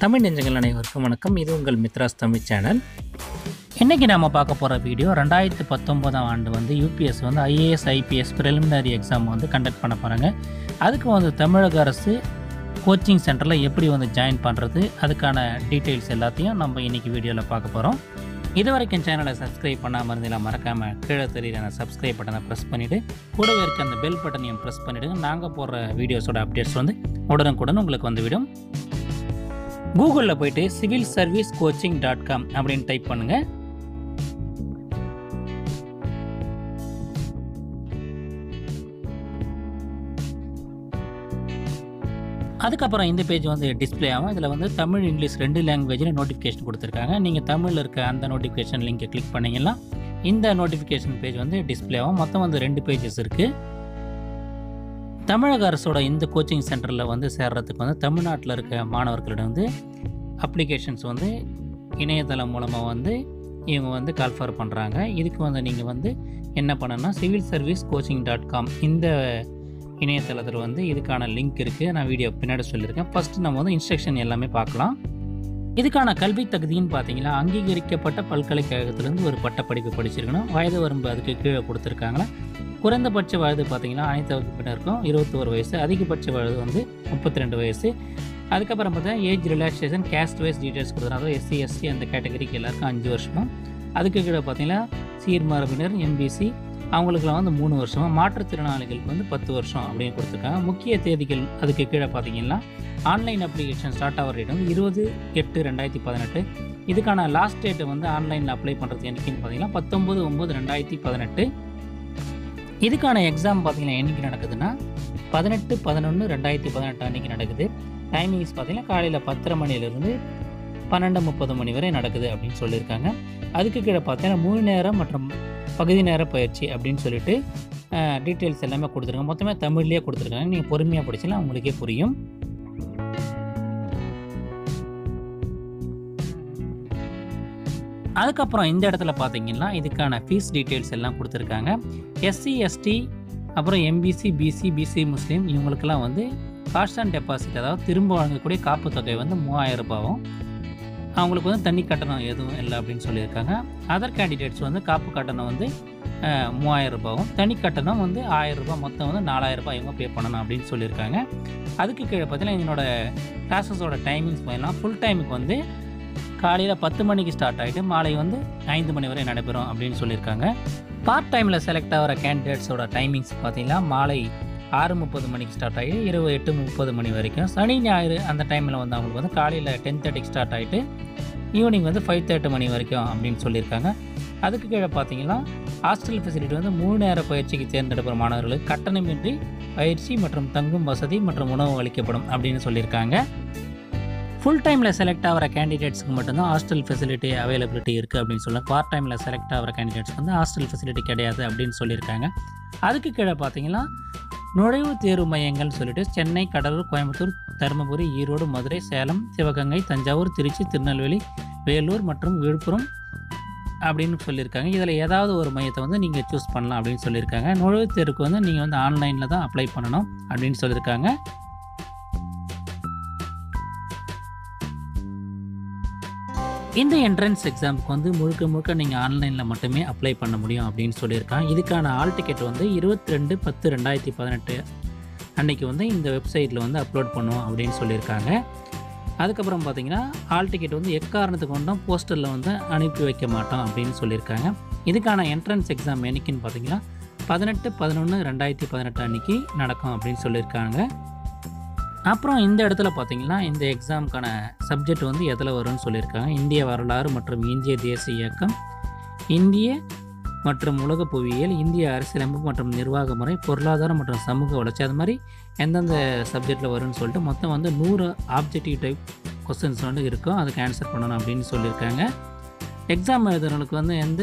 தமிழ் நெஞ்சங்கள் அனைவருக்கும் வணக்கம். இது உங்கள் மித்ராஸ் தமிழ் சேனல். இன்றைக்கி நம்ம பார்க்க போகிற வீடியோ 2019 ஆண்டு UPS IAS IPS preliminary exam conduct பண்ண போகிறாங்க. அதுக்கு தமிழக அரசு கோச்சிங் சென்டரில் எப்படி ஜாயின் பண்ணுறது, அதுக்கான டீட்டெயில்ஸ் எல்லாத்தையும் நம்ம இன்றைக்கி வீடியோவில் பார்க்க போகிறோம். இது வரைக்கும் சேனலை சப்ஸ்கிரைப் பண்ணாமல் இருந்தால் மறக்காமல் கீழே தெரியுற அந்த சப்ஸ்கிரைப் பட்டனை ப்ரெஸ் பண்ணிவிட்டு கூடவே இருக்க அந்த பெல் பட்டனையும் ப்ரெஸ் பண்ணிவிடுங்க. நாங்கள் போடுற வீடியோஸோட அப்டேட்ஸ் உடனுக்குடன் உங்களுக்கு வந்துவிடும். கூகுளில் போய்ட்டு civilservicecoaching.com அப்படின்னு டைப் பண்ணுங்கள். அதுக்கப்புறம் இந்த பேஜ் டிஸ்பிளே ஆகும். இதில் தமிழ் இங்கிலீஷ் 2 லாங்குவேஜில் நோட்டிஃபிகேஷன் கொடுத்துருக்காங்க. நீங்கள் தமிழில் இருக்க அந்த நோட்டிஃபிகேஷன் லிங்கை கிளிக் பண்ணிங்கன்னா இந்த நோட்டிஃபிகேஷன் பேஜ் டிஸ்பிளே ஆகும். மொத்தம் 2 பேஜஸ் இருக்குது. தமிழக அரசோட இந்த கோச்சிங் சென்டரில் சேர்றதுக்கு தமிழ்நாட்டில் இருக்க மாணவர்களிடம் அப்ளிகேஷன்ஸ் இணையதளம் மூலமாக இவங்க கால்ஃபர் பண்ணுறாங்க. இதுக்கு நீங்கள் என்ன பண்ணணும்னா civilservicecoaching.com இந்த இணையதளத்தில் இதுக்கான லிங்க் இருக்குது. நான் வீடியோ பின்னாடி சொல்லியிருக்கேன். ஃபஸ்ட்டு நம்ம இன்ஸ்ட்ரக்ஷன் எல்லாமே பார்க்கலாம். இதுக்கான கல்வி தகுதின்னு பார்த்தீங்கன்னா அங்கீகரிக்கப்பட்ட பல்கலைக்கழகத்திலேருந்து ஒரு பட்டப்படிப்பு படிச்சிருக்கணும். வயது வரம்பு அதுக்கு கீழே கொடுத்துருக்காங்களா. குறைந்தபட்ச வயது பார்த்தீங்கன்னா அனைத்து வகுப்பினருக்கும் 21 வயசு, அதிகபட்ச வயது 32 வயசு. அதுக்கப்புறம் பார்த்தா age relaxation caste wise details கொடுக்குறாங்க. அதாவது எஸ்சி எஸ்டி அந்த கேட்டகரிக்கு எல்லாருக்கும் 5 வருஷமும், அதுக்கு கீழே பார்த்தீங்கன்னா சீர்மரபினர் எம்பிசி அவங்களுக்குலாம் 3 வருஷமும், மாற்றுத்திறனாளிகளுக்கு 10 வருஷம் அப்படின்னு கொடுத்துருக்காங்க. முக்கிய தேதிகள் அதுக்கு கீழே பார்த்தீங்கன்னா ஆன்லைன் அப்ளிகேஷன் ஸ்டார்ட் ஆகிற டேட் 20/8/2018. இதுக்கான லாஸ்ட் டேட்டு ஆன்லைனில் அப்ளை பண்ணுறது என்னைக்குன்னு பார்த்தீங்கன்னா 19/9/2018. இதுக்கான எக்ஸாம் பார்த்தீங்கன்னா என்றைக்கு நடக்குதுன்னா 18/11/2018 அன்றைக்கி நடக்குது. டைமிங்ஸ் பார்த்தீங்கன்னா காலையில் 10:30 மணிலேருந்து 12:30 மணி வரை நடக்குது அப்படின்னு சொல்லியிருக்காங்க. அதுக்கு கீழே பார்த்தீங்கன்னா 3 நேரம் மற்றும் பகுதி நேர பயிற்சி அப்படின்னு சொல்லிட்டு டீட்டெயில்ஸ் எல்லாமே கொடுத்துருக்காங்க. மொத்தமே தமிழ்லேயே கொடுத்துருக்காங்க. நீங்கள் பொறுமையாக படிச்சுன்னா உங்களுக்கே புரியும். அதுக்கப்புறம் இந்த இடத்துல பார்த்தீங்கன்னா இதுக்கான ஃபீஸ் டீட்டெயில்ஸ் எல்லாம் கொடுத்துருக்காங்க. எஸ்சி எஸ்டி அப்புறம் எம்பிசி பிசி பிசி முஸ்லீம் இவங்களுக்கெல்லாம் காஸ்ட் அண்ட் டெபாசிட், அதாவது திரும்ப வழங்கக்கூடிய காப்பு தொகை 3000 ரூபாவும், அவங்களுக்கு தண்ணி கட்டணம் எதுவும் இல்லை அப்படின்னு சொல்லியிருக்காங்க. அதர் கேண்டிடேட்ஸ் காப்பு கட்டணம் 3000 ரூபாவும், தனி கட்டணம் 1000 ரூபாய், மொத்தம் 4000 ரூபாய் இவங்க பே பண்ணணும் அப்படின்னு சொல்லியிருக்காங்க. அதுக்கு கீழே பார்த்தீங்கன்னா என்னோட கிளாஸஸோட டைமிங்ஸ் போயிடலாம். ஃபுல் டைமுக்கு காலையில் 10 மணிக்கு ஸ்டார்ட் ஆகிட்டு மாலை 5 மணி வரை நடைபெறும் அப்படின்னு சொல்லியிருக்காங்க. பார்ட் டைமில் செலக்ட் ஆகிற கேண்டிடேட்ஸோட டைமிங்ஸ் பார்த்தீங்கன்னா மாலை 6:30 மணிக்கு ஸ்டார்ட் ஆகி இரவு 8:30 மணி வரைக்கும். சனி ஞாயிறு அந்த டைமில் அவங்களுக்கு காலையில் 10:30க்கு ஸ்டார்ட் ஆகிட்டு ஈவினிங் 5:30 மணி வரைக்கும் அப்படின்னு சொல்லியிருக்காங்க. அதுக்கு கீழே பார்த்தீங்கன்னா ஹாஸ்டல் ஃபெசிலிட்டி 3 நேர பயிற்சிக்கு தேர்ந்தெடுக்கிற மாணவர்களுக்கு கட்டணமின்றி பயிற்சி மற்றும் தங்கும் வசதி மற்றும் உணவு அளிக்கப்படும் அப்படின்னு சொல்லியிருக்காங்க. ஃபுல் டைமில் செலக்ட் ஆகிற கேண்டிடேட்ஸுக்கு மட்டும்தான் ஹாஸ்டல் ஃபெசிலிட்டி அவைலபிலிட்டி இருக்குது அப்படின்னு சொல்லுவாங்க. பார்ட் டைமில் செலக்ட் ஆகிற கேண்டிடேட்ஸ்க்கு ஹாஸ்டல் ஃபெசிலிட்டி கிடையாது அப்படின்னு சொல்லியிருக்காங்க. அதுக்கு கீழே பார்த்தீங்கன்னா நுழைவுத் தேர்வு மையங்கள்னு சொல்லிட்டு சென்னை, கடலூர், கோயம்புத்தூர், தருமபுரி, ஈரோடு, மதுரை, சேலம், சிவகங்கை, தஞ்சாவூர், திருச்சி, திருநெல்வேலி, வேலூர் மற்றும் விழுப்புரம் அப்படின்னு சொல்லியிருக்காங்க. இதில் ஏதாவது ஒரு மையத்தை நீங்கள் சூஸ் பண்ணலாம் அப்படின்னு சொல்லியிருக்காங்க. நுழைவுத் தேர்வுக்கு நீங்கள் ஆன்லைனில் தான் அப்ளை பண்ணணும் அப்படின்னு சொல்லியிருக்காங்க. இந்த என்ட்ரன்ஸ் எக்ஸாமுக்கு முழுக்க முழுக்க நீங்கள் ஆன்லைனில் மட்டுமே அப்ளை பண்ண முடியும் அப்படின்னு சொல்லியிருக்காங்க. இதுக்கான ஆல் டிக்கெட் 22/10/2018 அன்றைக்கி இந்த வெப்சைட்டில் அப்லோட் பண்ணுவோம் அப்படின்னு சொல்லியிருக்காங்க. அதுக்கப்புறம் பார்த்தீங்கன்னா ஆல் டிக்கெட் எக்காரணத்துக்கு கொண்டும் போஸ்டரில் அனுப்பி வைக்க மாட்டோம் அப்படின்னு சொல்லியிருக்காங்க. இதுக்கான என்ட்ரன்ஸ் எக்ஸாம் என்னைக்குன்னு பார்த்தீங்கன்னா 18/11/2018 அன்றைக்கி நடக்கும் அப்படின்னு சொல்லியிருக்காங்க. அப்புறம் இந்த இடத்துல பார்த்தீங்கன்னா இந்த எக்ஸாமுக்கான சப்ஜெக்ட் எதில் வரும்னு சொல்லியிருக்காங்க. இந்திய வரலாறு மற்றும் இந்திய தேசிய இயக்கம், இந்திய மற்றும் உலக புவியியல், இந்திய அரசியலமைப்பு மற்றும் நிர்வாக முறை, பொருளாதாரம் மற்றும் சமூக வளர்ச்சி, அது மாதிரி எந்தெந்த சப்ஜெக்டில் வரும்னு சொல்லிட்டு மொத்தம் 100 ஆப்ஜெக்டிவ் டைப் கொஸ்டின்ஸ் இருக்கும். அதுக்கு ஆன்சர் பண்ணணும் அப்படின்னு சொல்லியிருக்காங்க. எக்ஸாம் எழுதுறவங்களுக்கு எந்த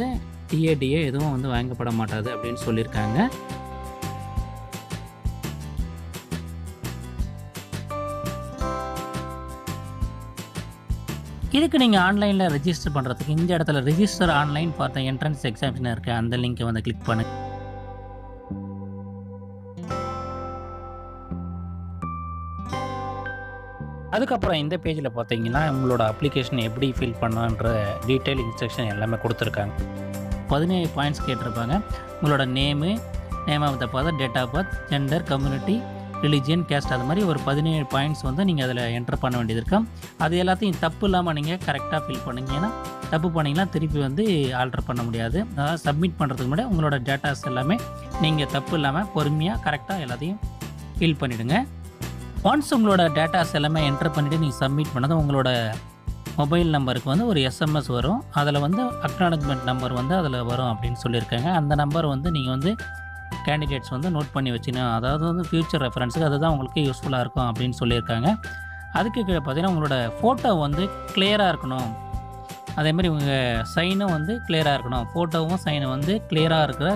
டிஏடிஏ எதுவும் வாங்கப்பட மாட்டாது அப்படின்னு சொல்லியிருக்காங்க. இதுக்கு நீங்கள் ஆன்லைனில் ரெஜிஸ்டர் பண்ணுறதுக்கு இந்த இடத்துல register online for the entrance examination இருக்குது. அந்த லிங்கை கிளிக் பண்ணுங்கள். அதுக்கப்புறம் இந்த பேஜில் பார்த்தீங்கன்னா உங்களோட அப்ளிகேஷன் எப்படி ஃபில் பண்ணலான்ற டீட்டெயில் இன்ஸ்ட்ரக்ஷன் எல்லாமே கொடுத்துருக்காங்க. 17 பாயிண்ட்ஸ் கேட்டிருப்பாங்க. உங்களோட name of the father, date of birth, gender, community, religion, caste, அது மாதிரி ஒரு 17 பாயிண்ட்ஸ் வந்து நீங்கள் அதில் என்டர் பண்ண வேண்டியது இருக்கும். அது எல்லாத்தையும் தப்பு இல்லாமல் நீங்கள் கரெக்டாக ஃபில் பண்ணுங்க. ஏன்னா தப்பு பண்ணிங்கன்னா திருப்பி வந்து ஆல்டர் பண்ண முடியாது. அதாவது சப்மிட் பண்ணுறதுக்கு முன்னாடி உங்களோட டேட்டாஸ் எல்லாமே நீங்கள் தப்பு இல்லாமல் பொறுமையாக கரெக்டாக எல்லாத்தையும் ஃபில் பண்ணிவிடுங்க. ஒன்ஸ் உங்களோட டேட்டாஸ் எல்லாமே என்டர் பண்ணிவிட்டு நீங்கள் சப்மிட் பண்ணதும் உங்களோட மொபைல் நம்பருக்கு வந்து ஒரு எஸ்எம்எஸ் வரும். அதில் வந்து அக்னாலஜ்மெண்ட் நம்பர் வந்து அதில் வரும் அப்படின்னு சொல்லியிருக்காங்க. அந்த நம்பர் வந்து நீங்கள் வந்து கேண்டிடேட்ஸ் வந்து நோட் பண்ணி வச்சுக்கணும். அதாவது வந்து ஃப்யூச்சர் ரெஃபரன்ஸுக்கு அதுதான் உங்களுக்கு யூஸ்ஃபுல்லாக இருக்கும் அப்படின்னு சொல்லியிருக்காங்க. அதுக்கு கீழே பார்த்தீங்கன்னா உங்களோட ஃபோட்டோ வந்து கிளியராக இருக்கணும். அதேமாதிரி உங்கள் சைனும் வந்து கிளியராக இருக்கணும். ஃபோட்டோவும் சைனும் வந்து கிளியராக இருக்கிற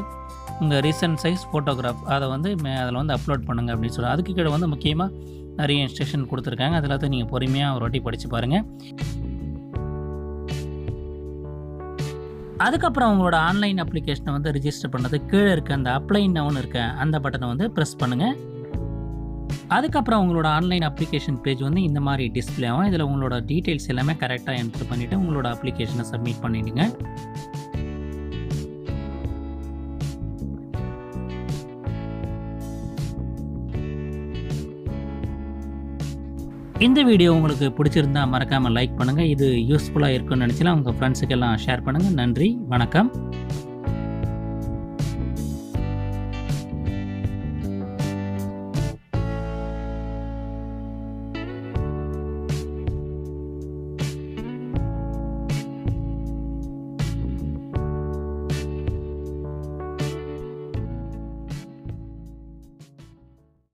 உங்கள் ரீசன்ட் சைஸ் ஃபோட்டோகிராஃப் அதை வந்து அதில் வந்து அப்லோட் பண்ணுங்கள் அப்படின்னு சொல்லி அதுக்கு கீழே வந்து முக்கியமாக நிறைய இன்ஸ்ட்ரக்ஷன் கொடுத்துருக்காங்க. அதில் நீங்கள் பொறுமையாக ஒரு வாட்டி படித்து பாருங்கள். அதுக்கப்புறம் உங்களோட ஆன்லைன் அப்ளிகேஷனை வந்து ரிஜிஸ்டர் பண்ணது கீழே இருக்க அந்த அப்ளை நவுன்னு இருக்க அந்த பட்டனை வந்து ப்ரெஸ் பண்ணுங்கள். அதுக்கப்புறம் உங்களோட ஆன்லைன் அப்ளிகேஷன் பேஜ் வந்து இந்த மாதிரி டிஸ்பிளே ஆகும். இதில் உங்களோட டீட்டெயில்ஸ் எல்லாமே கரெக்டாக என்டர் பண்ணிவிட்டு உங்களோட அப்ளிகேஷனை சப்மிட் பண்ணிவிடுங்க. இந்த வீடியோ உங்களுக்கு பிடிச்சிருந்தா மறக்காமல் லைக் பண்ணுங்கள். இது யூஸ்ஃபுல்லாக இருக்குன்னு நினச்சினா உங்கள் ஃப்ரெண்ட்ஸுக்கெல்லாம் ஷேர் பண்ணுங்கள். நன்றி, வணக்கம்.